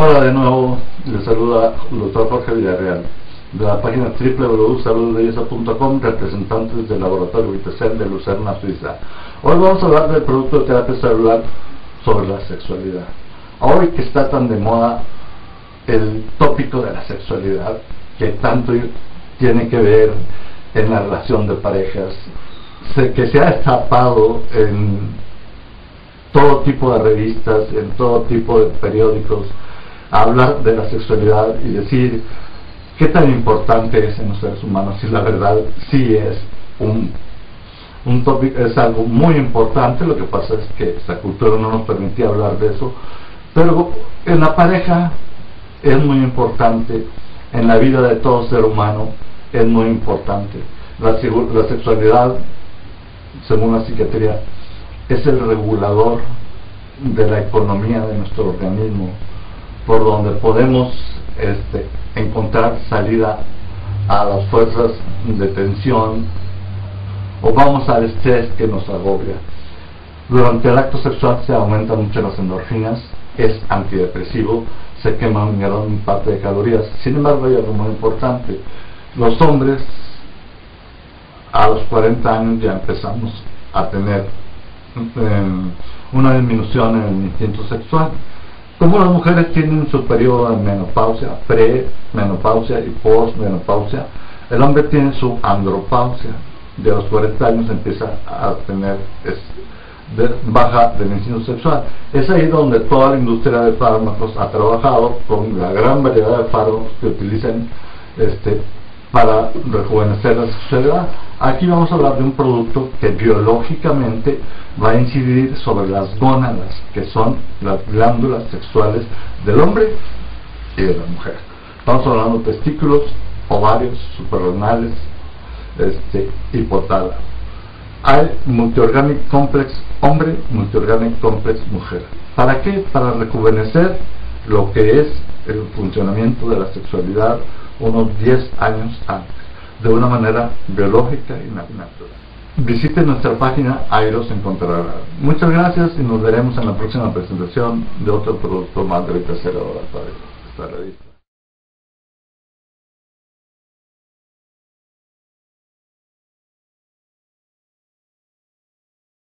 Hola de nuevo, les saluda el doctor Jorge Villarreal de la página www.saludbelleza.com, representantes del laboratorio Vitacel de Lucerna, Suiza. Hoy vamos a hablar del producto de terapia celular sobre la sexualidad. Hoy que está tan de moda el tópico de la sexualidad, que tanto tiene que ver en la relación de parejas, que se ha destapado en todo tipo de revistas, en todo tipo de periódicos, a hablar de la sexualidad y decir qué tan importante es en los seres humanos. Y la verdad sí es un tópico, es algo muy importante. Lo que pasa es que esta cultura no nos permitía hablar de eso, pero en la pareja es muy importante, en la vida de todo ser humano es muy importante. La sexualidad, según la psiquiatría, es el regulador de la economía de nuestro organismo, por donde podemos encontrar salida a las fuerzas de tensión o vamos al estrés que nos agobia. Durante el acto sexual se aumentan mucho las endorfinas, es antidepresivo, se queman gran parte de calorías. Sin embargo, hay algo muy importante: los hombres a los 40 años ya empezamos a tener una disminución en el instinto sexual. Como las mujeres tienen su periodo de menopausia, premenopausia y postmenopausia, el hombre tiene su andropausia. De los 40 años empieza a tener baja del instinto sexual. Es ahí donde toda la industria de fármacos ha trabajado con la gran variedad de fármacos que utilizan para rejuvenecer la sexualidad. Aquí vamos a hablar de un producto que biológicamente va a incidir sobre las gónadas, que son las glándulas sexuales del hombre y de la mujer. Estamos hablando de testículos, ovarios, suprarrenales, hipotálamo. Hay Multi-Organic Complex hombre, Multi-Organic Complex mujer. ¿Para qué? Para rejuvenecer lo que es el funcionamiento de la sexualidad unos 10 años antes, de una manera biológica y natural. Visite nuestra página, ahí los encontrará. Muchas gracias y nos veremos en la próxima presentación de otro producto más de Vitacel para esta revista.